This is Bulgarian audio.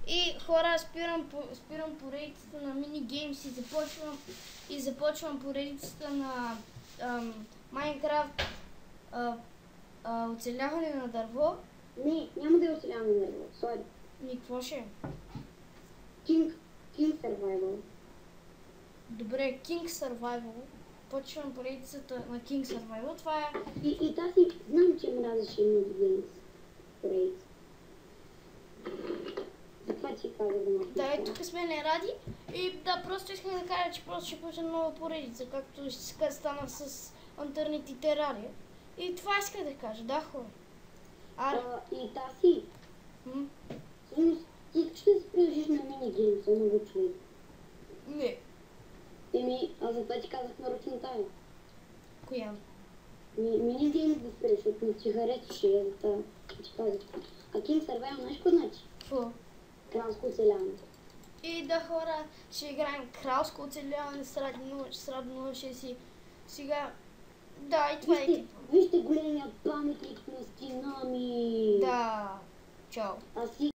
И хора, спирам поредицата на минигеймс и започвам поредицата на Майнкрафт оцеляване на дърво. Не, няма да е оцеляване на дърво, сори. И какво ще е? King Survival. Добре, King Survival. Почвам поредицата на King Survival. Това е... И тази, знам, че мразеше минигеймс поредица. Затова ти казах да махнеш. Да, тук сме не ради. И да, просто искам да кажа, че просто ще пусна нова поредица, както станах с Антърнет и Терария. И това исках да кажа, да, хора. И тази, всъщност, ти ще се приложиш на минигеймса, много човек. Не. Аз затова ти казах нарочно тая. Коя? Минигеймс да спреш, защото не ти харесваше, затова ти казах. А King Survival, знаеш какво значи? Какво? Кралско оцеляване. И да, хора, ще играем кралско оцеляване с Ради 06 и сега... Да, и това е екипа. Вижте големият паметник на стена ми. Да, чао. А си